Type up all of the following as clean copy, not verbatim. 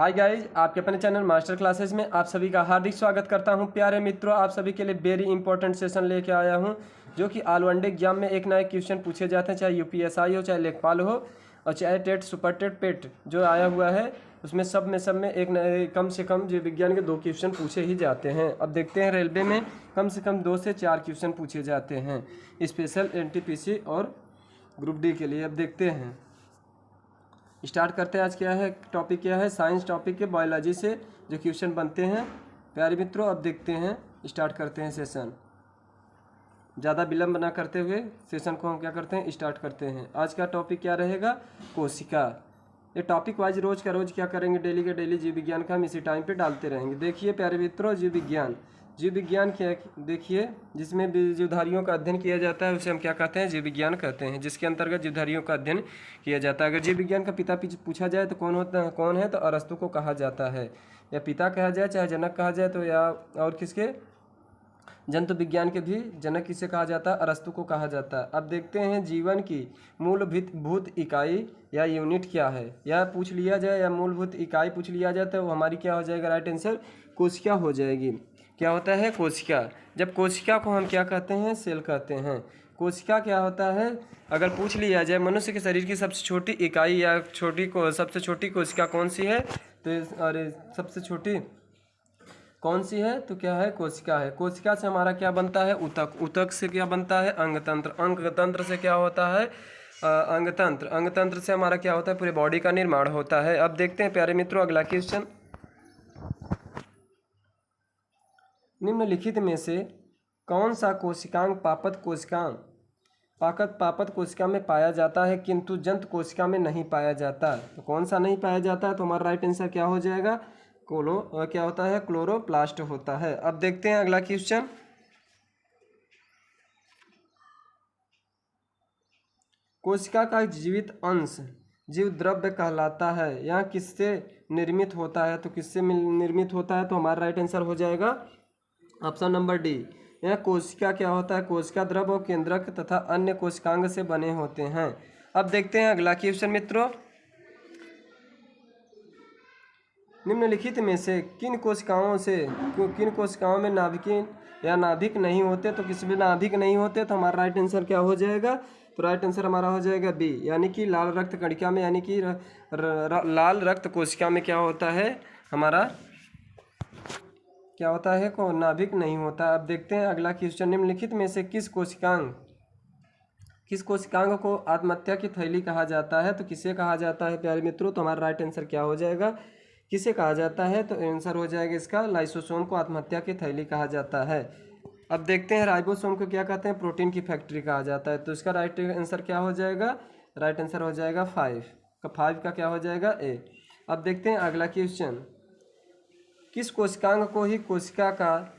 Hi guys, आपके अपने channel master classes में आप सभी का हार्दिक स्वागत करता हूं। प्यारे मित्रों, आप सभी के लिए वेरी इंपॉर्टेंट सेशन लेके आया हूं, जो कि ऑल वन डे एग्जाम में एक ना एक क्वेश्चन पूछे जाते हैं, चाहे यूपीएसआई हो, चाहे लेखपाल हो और चाहे टेट सुपर टेट पेट जो आया हुआ है, उसमें सब में एक न कम से कम जीव विज्ञान के 2 क्वेश्चन पूछे ही जाते हैं। अब देखते हैं रेलवे में कम से कम 2 से 4 क्वेश्चन पूछे जाते हैं स्पेशल एनटीपीसी और ग्रुप डी के लिए। अब देखते हैं, स्टार्ट करते हैं। आज क्या है टॉपिक, क्या है साइंस टॉपिक के बायोलॉजी से जो क्वेश्चन बनते हैं। प्यारे मित्रों, अब देखते हैं, स्टार्ट करते हैं सेशन। ज़्यादा विलम्ब ना करते हुए सेशन को हम क्या करते हैं, स्टार्ट करते हैं। आज का टॉपिक क्या रहेगा, कोशिका। ये टॉपिक वाइज रोज का रोज क्या करेंगे, डेली के डेली जीव विज्ञान का हम इसी टाइम पे डालते रहेंगे। देखिए प्यारे मित्रों, जीव विज्ञान क्या देखिए, जिसमें जीवधारियों का अध्ययन किया जाता है उसे हम क्या कहते हैं, जीव विज्ञान कहते हैं, जिसके अंतर्गत जीवधारियों का अध्ययन किया जाता है। अगर जीव विज्ञान का पिता पूछा जाए तो कौन है, तो अरस्तु को कहा जाता है, या पिता कहा जाए चाहे जनक कहा जाए, तो या और किसके, जंतु विज्ञान के भी जनक किसे कहा जाता है, अरस्तु को कहा जाता है। अब देखते हैं जीवन की मूलभूत इकाई या यूनिट क्या है, या पूछ लिया जाए या मूलभूत इकाई पूछ लिया जाए तो हमारी क्या हो जाएगा, राइट आंसर कोशिका हो जाएगी। क्या होता है, कोशिका। जब कोशिका को हम क्या कहते हैं, सेल कहते हैं। कोशिका क्या होता है, अगर पूछ लिया जाए मनुष्य के शरीर की सबसे छोटी इकाई या सबसे छोटी कोशिका कौन सी है, तो अरे सबसे छोटी कौन सी है, तो क्या है, कोशिका है। कोशिका से हमारा क्या बनता है, ऊतक। ऊतक से क्या बनता है, अंगतंत्र। अंगतंत्र से क्या होता है, अंगतंत्र। अंगतंत्र से हमारा क्या होता है, पूरे बॉडी का निर्माण होता है। अब देखते हैं प्यारे मित्रों अगला क्वेश्चन। निम्नलिखित में से कौन सा कोशिकांग पापत कोशिका में पाया जाता है किंतु जंत कोशिका में नहीं पाया जाता। तो कौन सा नहीं पाया जाता, तो हमारा राइट आंसर क्या हो जाएगा, क्या होता है, क्लोरोप्लास्ट होता है। अब देखते हैं अगला क्वेश्चन। कोशिका का जीवित अंश जीव द्रव्य कहलाता है, यह किससे निर्मित होता है, तो किससे निर्मित होता है, तो हमारा राइट आंसर हो जाएगा ऑप्शन नंबर डी। यह कोशिका क्या होता है, कोशिका द्रव और केंद्रक तथा अन्य कोशिकांग से बने होते हैं। अब देखते हैं अगला क्वेश्चन मित्रों। निम्नलिखित में से किन कोशिकाओं में नाभिक नहीं होते, तो किस में नाभिक नहीं होते, तो हमारा राइट आंसर क्या हो जाएगा, तो राइट आंसर हमारा हो जाएगा बी, यानी कि लाल रक्त कणिका में, यानी कि लाल रक्त कोशिका में क्या होता है, हमारा क्या होता है, को नाभिक नहीं होता। अब देखते हैं अगला क्वेश्चन। निम्नलिखित में से किस कोशिकांग को आत्महत्या की थैली कहा जाता है, तो किसे कहा जाता है प्यारे मित्रों, तो हमारा राइट आंसर क्या हो जाएगा, किसे कहा जाता है, तो आंसर हो जाएगा इसका लाइसोसोम को आत्महत्या की थैली कहा जाता है। अब देखते हैं राइबोसोम को क्या कहते हैं, प्रोटीन की फैक्ट्री कहा जाता है, तो इसका राइट आंसर क्या हो जाएगा, राइट आंसर हो जाएगा 5 का क्या हो जाएगा, ए। अब देखते हैं अगला क्वेश्चन। किस कोशिकांग को ही कोशिका का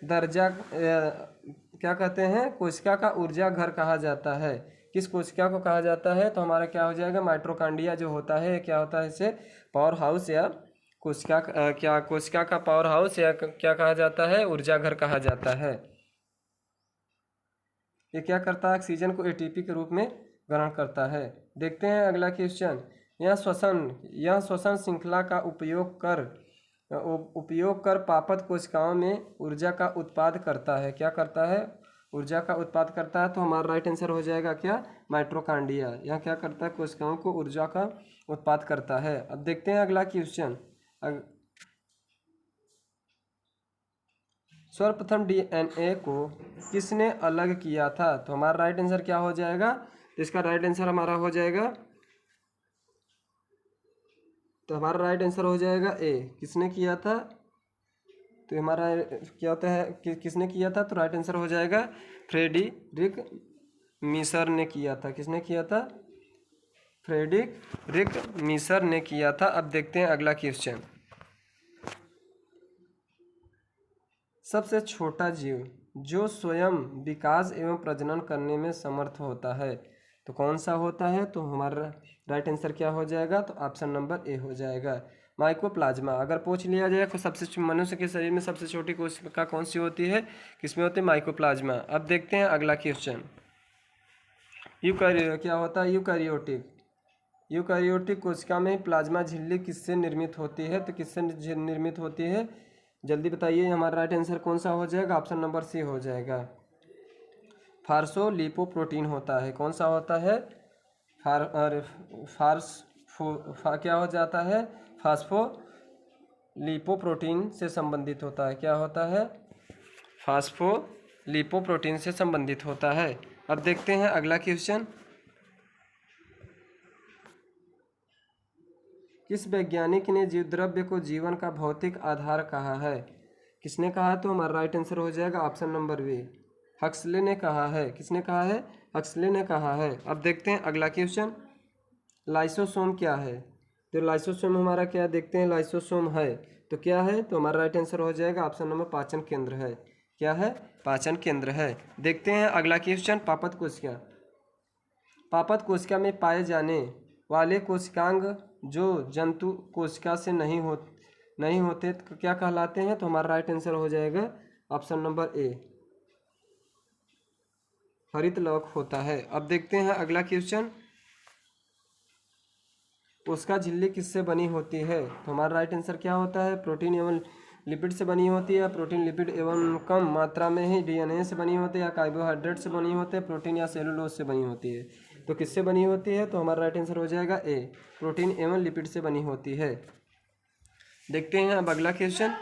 दर्जा क्या कहते हैं, कोशिका का ऊर्जा घर कहा जाता है। किस कोशिका को कहा जाता है, तो हमारा क्या हो जाएगा, माइटोकॉन्ड्रिया जो होता है, क्या होता है, इसे पावर हाउस या कोशिका का पावर हाउस या क्या कहा जाता है, ऊर्जा घर कहा जाता है। ये क्या करता है, ऑक्सीजन को एटीपी के रूप में ग्रहण करता है। देखते हैं अगला क्वेश्चन। यह श्वसन श्रृंखला का उपयोग कर पापत कोशिकाओं में ऊर्जा का उत्पाद करता है। क्या करता है, ऊर्जा का उत्पाद करता है, तो हमारा राइट आंसर हो जाएगा क्या, माइटोकॉन्ड्रिया। यह क्या करता है, कोशिकाओं को ऊर्जा का उत्पाद करता है। अब देखते हैं अगला क्वेश्चन। सर्वप्रथम डीएनए को किसने अलग किया था, तो हमारा राइट आंसर क्या हो जाएगा, तो इसका राइट आंसर हमारा हो जाएगा, तो हमारा राइट आंसर हो जाएगा ए, किसने किया था, तो हमारा क्या होता है किसने किया था, तो राइट आंसर हो जाएगा फ्रेडरिक मीसर ने किया था। किसने किया था, फ्रेडरिक मीसर ने किया था। अब देखते हैं अगला क्वेश्चन। सबसे छोटा जीव जो स्वयं विकास एवं प्रजनन करने में समर्थ होता है, तो कौन सा होता है, तो हमारा राइट आंसर क्या हो जाएगा, तो ऑप्शन नंबर ए हो जाएगा, माइकोप्लाज्मा। अगर पूछ लिया जाए तो मनुष्य के शरीर में सबसे छोटी कोशिका कौन सी होती है, किसमें होती है, माइकोप्लाज्मा। अब देखते हैं अगला क्वेश्चन। क्या होता है यूकैरियोटिक। यूकैरियोटिक कोशिका में प्लाज्मा झिल्ली किससे निर्मित होती है? तो किससे निर्मित होती है? जल्दी बताइए, हमारा राइट आंसर कौन सा हो जाएगा? ऑप्शन नंबर सी हो जाएगा। फार्सोलिपोप्रोटीन होता है। कौन सा होता है? क्या हो जाता है? फास्फोलिपोप्रोटीन से संबंधित होता है। क्या होता है? फास्फोलिपोप्रोटीन से संबंधित होता है। अब देखते हैं अगला क्वेश्चन। किस वैज्ञानिक ने जीवद्रव्य को जीवन का भौतिक आधार कहा है? किसने कहा? तो हमारा राइट आंसर हो जाएगा ऑप्शन नंबर बी, हक्सले ने कहा है। किसने कहा है? हक्सले ने कहा है। अब देखते हैं अगला क्वेश्चन। लाइसोसोम क्या है? तो लाइसोसोम हमारा क्या देखते हैं? लाइसोसोम है तो क्या है? तो हमारा राइट आंसर हो जाएगा ऑप्शन नंबर पाचन केंद्र है। क्या है? पाचन केंद्र है। देखते हैं अगला क्वेश्चन। पापत कोशिका। पापत कोशिका में पाए जाने वाले कोशिकांग जो जंतु कोशिका से नहीं होते तो क्या कहलाते हैं? तो हमारा राइट आंसर हो जाएगा ऑप्शन नंबर ए, हरित लवक होता है। अब देखते हैं अगला क्वेश्चन। कोशिका झिल्ली किससे बनी होती है? तो हमारा राइट आंसर क्या होता है? प्रोटीन एवं लिपिड से बनी होती है। प्रोटीन, लिपिड एवं कम मात्रा में ही डीएनए से बनी होती है, या कार्बोहाइड्रेट से बनी होती है, प्रोटीन या सेलुलोज से बनी होती है। तो किससे बनी होती है? तो हमारा राइट आंसर हो जाएगा ए, प्रोटीन एवं लिपिड से बनी होती है। देखते हैं अब अगला क्वेश्चन।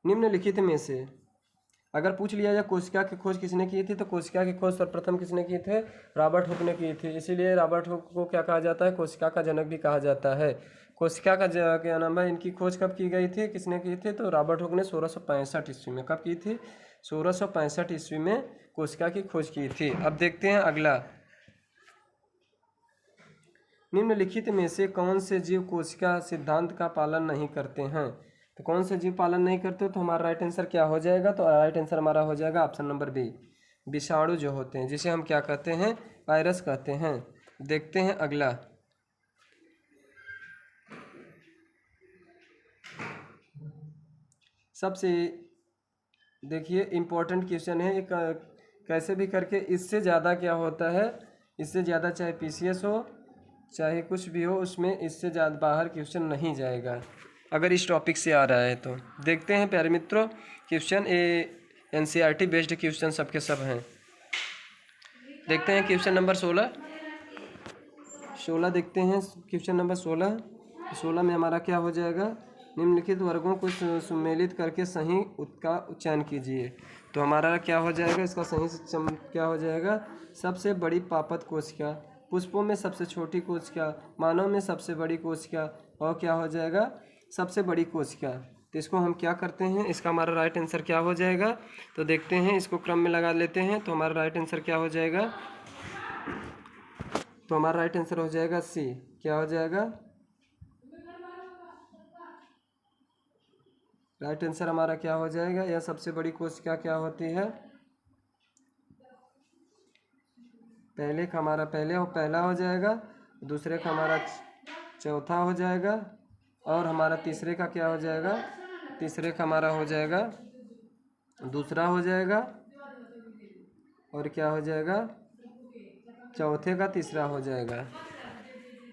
निम्नलिखित में से अगर पूछ लिया जाए कोशिका की खोज किसने की थी, तो कोशिका की खोज सर्वप्रथम किसने की थे? रॉबर्ट हुक ने की थी। इसीलिए रॉबर्ट हुक को क्या कहा जाता है? कोशिका का जनक भी कहा जाता है। कोशिका का क्या नाम है? इनकी खोज कब की गई थी? किसने की थी? तो रॉबर्ट हुक ने 1665 ईस्वी में। कब की थी? 1665 ईस्वी में कोशिका की खोज की थी। अब देखते हैं अगला। निम्नलिखित में से कौन से जीव कोशिका सिद्धांत का पालन नहीं करते हैं? तो कौन से जीव पालन नहीं करते? तो हमारा राइट आंसर क्या हो जाएगा? तो राइट आंसर हमारा हो जाएगा ऑप्शन नंबर बी, विषाणु जो होते हैं, जिसे हम क्या कहते हैं? वायरस कहते हैं। देखते हैं अगला। सबसे देखिए इम्पोर्टेंट क्वेश्चन है एक, कैसे भी करके इससे ज़्यादा क्या होता है? इससे ज़्यादा चाहे पीसीएस हो चाहे कुछ भी हो, उसमें इससे ज़्यादा बाहर क्वेश्चन नहीं जाएगा अगर इस टॉपिक से आ रहा है तो। देखते हैं प्यारे मित्रों, क्वेश्चन एनसीईआरटी बेस्ड क्वेश्चन सबके सब हैं। देखते हैं क्वेश्चन नंबर 16 देखते हैं क्वेश्चन नंबर 16 में हमारा क्या हो जाएगा? निम्नलिखित वर्गों को सम्मिलित करके सही का चयन कीजिए। तो हमारा क्या हो जाएगा? इसका सही क्या हो जाएगा? सबसे बड़ी पापत कोशिका, पुष्पों में सबसे छोटी कोशिका, मानव में सबसे बड़ी कोशिका, और क्या हो जाएगा? सबसे बड़ी कोशिका। तो इसको हम क्या करते हैं? इसका हमारा राइट आंसर क्या हो जाएगा? तो देखते हैं, इसको क्रम में लगा लेते हैं। तो हमारा राइट आंसर क्या हो जाएगा? तो हमारा राइट आंसर हो जाएगा सी। क्या हो जाएगा? राइट आंसर हमारा क्या हो जाएगा? यह सबसे बड़ी कोशिका क्या होती है? पहले का हमारा पहला हो जाएगा, दूसरे का हमारा चौथा हो जाएगा, और हमारा तीसरे का क्या हो जाएगा? तीसरे का हमारा हो जाएगा दूसरा हो जाएगा, और क्या हो जाएगा? चौथे का तीसरा हो जाएगा।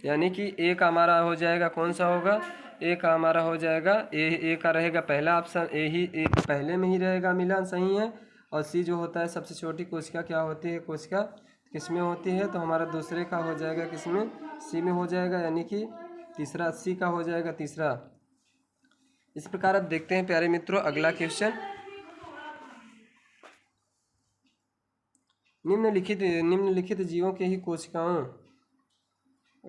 यानी कि ए का हमारा हो जाएगा, कौन सा होगा? ए का हमारा हो जाएगा ए का रहेगा पहला ऑप्शन, ए पहले में ही रहेगा, मिलान सही है। और सी जो होता है सबसे छोटी कोशिका क्या होती है? कोशिका किस में होती है? तो हमारा दूसरे का हो जाएगा किस में? सी में हो जाएगा, यानी कि तीसरा सी का हो जाएगा तीसरा। इस प्रकार अब देखते हैं प्यारे मित्रों अगला क्वेश्चन। निम्नलिखित जीवों के ही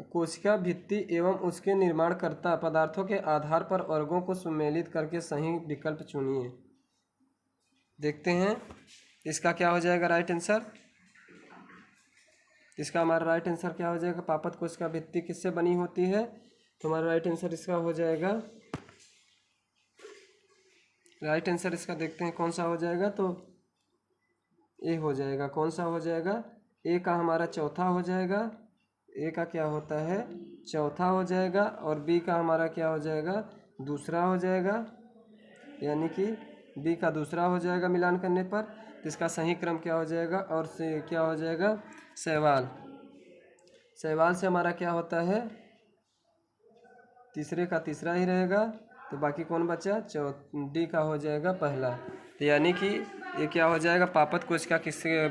कोशिका भित्ति एवं उसके निर्माणकर्ता पदार्थों के आधार पर वर्गों को सम्मिलित करके सही विकल्प चुनिए। देखते हैं इसका क्या हो जाएगा राइट आंसर? इसका हमारा राइट आंसर क्या हो जाएगा? पापत कोशिका भित्ति किससे बनी होती है? तो हमारा राइट आंसर इसका हो जाएगा, राइट आंसर इसका देखते हैं कौन सा हो जाएगा? तो ए हो जाएगा। कौन सा हो जाएगा? ए का हमारा चौथा हो जाएगा। ए का क्या होता है? चौथा हो जाएगा, और बी का हमारा क्या हो जाएगा? दूसरा हो जाएगा, यानी कि बी का दूसरा हो जाएगा मिलान करने पर। तो इसका सही क्रम क्या हो जाएगा? और से क्या हो जाएगा? शैवाल। शैवाल से हमारा क्या होता है, तीसरे का तीसरा ही रहेगा, तो बाकी कौन बचा, डी का हो जाएगा पहला। तो यानी कि ये क्या हो जाएगा, पापत कोशिका किससे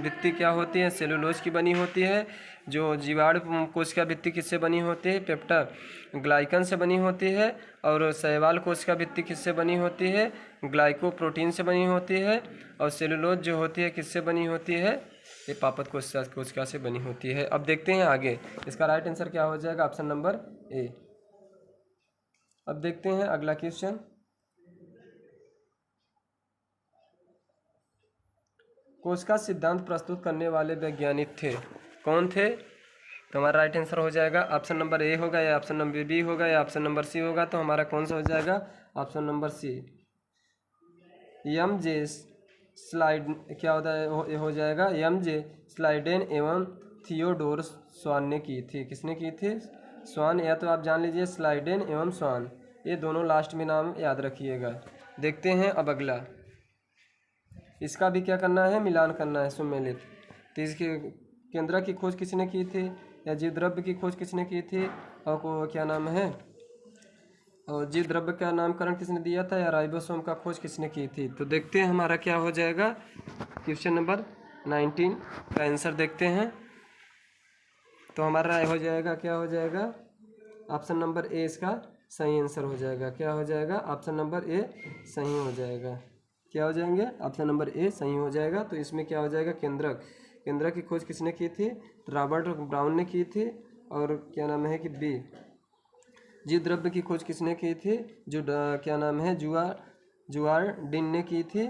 भित्ति क्या होती है, सेलुलोज की बनी होती है। जो जीवाणु कोशिका भित्ति किससे बनी होती है, पेप्टाग्लाइकन से बनी होती है। और शैवाल कोशिका भित्ति किससे बनी होती है, ग्लाइकोप्रोटीन से बनी होती है। और सेलुलोज जो होती है किससे बनी होती है, ये पापत कोशिका से बनी होती है। अब देखते हैं आगे, इसका राइट आंसर क्या हो जाएगा, ऑप्शन नंबर ए। अब देखते हैं अगला क्वेश्चन। कोशिका सिद्धांत प्रस्तुत करने वाले वैज्ञानिक थे, कौन थे। तो हमारा राइट आंसर हो जाएगा ऑप्शन नंबर ए होगा, या ऑप्शन नंबर बी होगा, या ऑप्शन नंबर सी होगा। तो हमारा कौन सा हो जाएगा, option number C, M J Schleiden क्या होता है, हो जाएगा एम जे स्लाइडेन एवं थियोडोर स्वान ने की थी। किसने की थी, स्वान, या तो आप जान लीजिए स्लाइडेन एवं स्वान, ये दोनों लास्ट में नाम याद रखिएगा। देखते हैं अब अगला, इसका भी क्या करना है, मिलान करना है सुमेलित। तो इसके केंद्र की खोज किसने की थी, या जीव द्रव्य की खोज किसने की थी, और को क्या नाम है, और जीव द्रव्य का नामकरण किसने दिया था, या राइबोसोम का खोज किसने की थी। तो देखते हैं हमारा क्या हो जाएगा, क्वेश्चन नंबर 19 का आंसर देखते हैं। तो हमारा हो जाएगा, क्या हो जाएगा, ऑप्शन नंबर ए इसका सही आंसर हो जाएगा। क्या हो जाएगा, ऑप्शन नंबर ए सही हो जाएगा। क्या हो जाएंगे, ऑप्शन नंबर ए सही हो जाएगा। तो इसमें क्या हो जाएगा, केंद्रक की खोज किसने की थी, रॉबर्ट ब्राउन ने की थी। और क्या नाम है कि बी, जीव द्रव्य की खोज किसने की थी, जो क्या नाम है, जुआर्डिन ने की थी,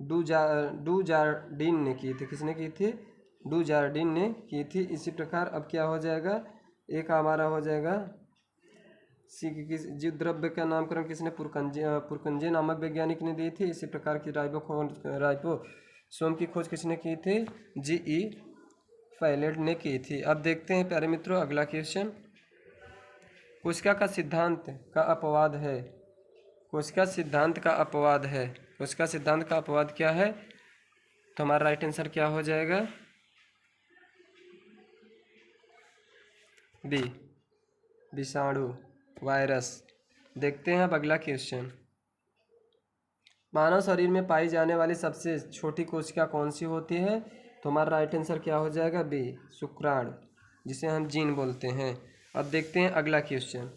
डूजार्डिन ने की थी। किसने की थी, डूजार्डिन ने की थी। इसी प्रकार अब क्या हो जाएगा, एक हमारा हो जाएगा सी, जीव द्रव्य का नामकरण किसने, पुरकंजे नामक वैज्ञानिक ने दी थी। इसी प्रकार की राइबोसोम की खोज किसने की थी, जी.ई. फैलेट ने की थी। अब देखते हैं प्यारे मित्रों अगला क्वेश्चन, कोशिका का सिद्धांत का अपवाद है, कोशिका सिद्धांत का अपवाद है, कोशिका सिद्धांत का अपवाद क्या है। तो हमारा राइट आंसर क्या हो जाएगा, बी, विषाणु, वायरस। देखते हैं अब अगला क्वेश्चन, मानव शरीर में पाई जाने वाली सबसे छोटी कोशिका कौन सी होती है। तो हमारा राइट आंसर क्या हो जाएगा, बी, शुक्राणु, जिसे हम जीन बोलते हैं। अब देखते हैं अगला क्वेश्चन,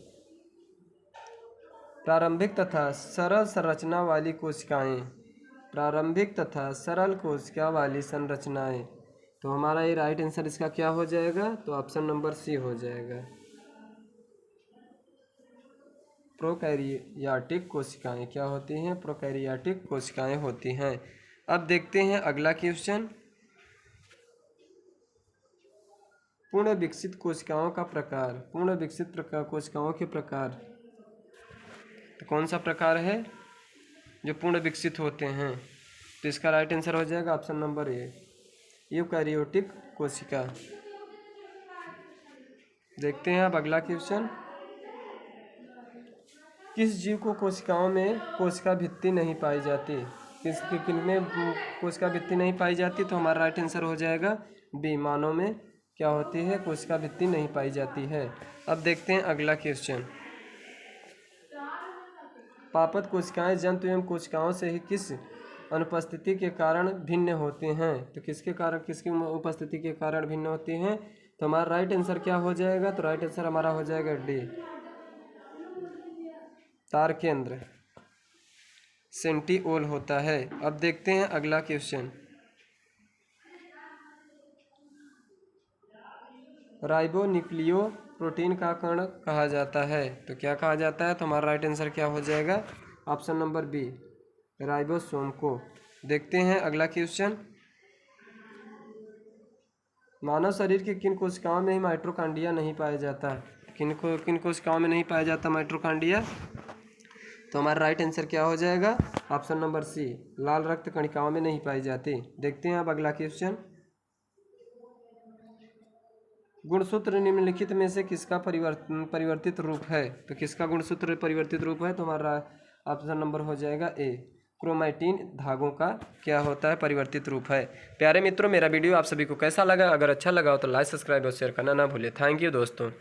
प्रारंभिक तथा सरल संरचना वाली कोशिकाएं, प्रारंभिक तथा सरल कोशिका वाली संरचनाएं। तो हमारा ये राइट आंसर इसका क्या हो जाएगा, तो ऑप्शन नंबर सी हो जाएगा, प्रोकैरियोटिक कोशिकाएं। क्या होती हैं, प्रोकैरियोटिक कोशिकाएं होती हैं। अब देखते हैं अगला क्वेश्चन, पूर्ण विकसित कोशिकाओं का प्रकार, पूर्ण विकसित कोशिकाओं के प्रकार। तो कौन सा प्रकार है जो पूर्ण विकसित होते हैं। तो इसका राइट आंसर हो जाएगा ऑप्शन नंबर ए, यूकैरियोटिक कोशिका। देखते हैं अब अगला क्वेश्चन, किस जीव को कोशिकाओं में कोशिका भित्ति नहीं पाई जाती, किनमें कोशिका भित्ति नहीं पाई जाती। तो हमारा राइट आंसर हो जाएगा बी, मानव में क्या होती है, कोशिका भित्ति नहीं पाई जाती है। अब देखते हैं अगला क्वेश्चन, पापत कोशिकाएं जंतु एवं कोशिकाओं से ही किस अनुपस्थिति के कारण भिन्न होते हैं। तो किसके कारण, किसकी उपस्थिति के कारण भिन्न होती हैं। तो हमारा राइट आंसर क्या हो जाएगा, तो राइट आंसर हमारा हो जाएगा डी, तार केंद्र, सेंटिओल होता है। अब देखते हैं अगला क्वेश्चन, राइबोन्यूक्लियो प्रोटीन का कण कहा जाता है। तो क्या कहा जाता है, तो हमारा राइट आंसर क्या हो जाएगा, ऑप्शन नंबर बी, राइबोसोम को। देखते हैं अगला क्वेश्चन, मानव शरीर की किन कोशिकाओं में ही माइटोकॉन्ड्रिया नहीं पाया जाता। किन कोशिकाओं में नहीं पाया जाता माइटोकॉन्ड्रिया। तो हमारा राइट आंसर क्या हो जाएगा, ऑप्शन नंबर सी, लाल रक्त कणिकाओं में नहीं पाई जाती। देखते हैं अब अगला क्वेश्चन, गुणसूत्र निम्नलिखित में से किसका परिवर्तित रूप है। तो किसका गुणसूत्र परिवर्तित रूप है। तो हमारा ऑप्शन नंबर हो जाएगा ए, क्रोमैटिन धागों का क्या होता है, परिवर्तित रूप है। प्यारे मित्रों, मेरा वीडियो आप सभी को कैसा लगा? अगर अच्छा लगा हो तो लाइक, सब्सक्राइब और शेयर करना ना भूलें। थैंक यू दोस्तों।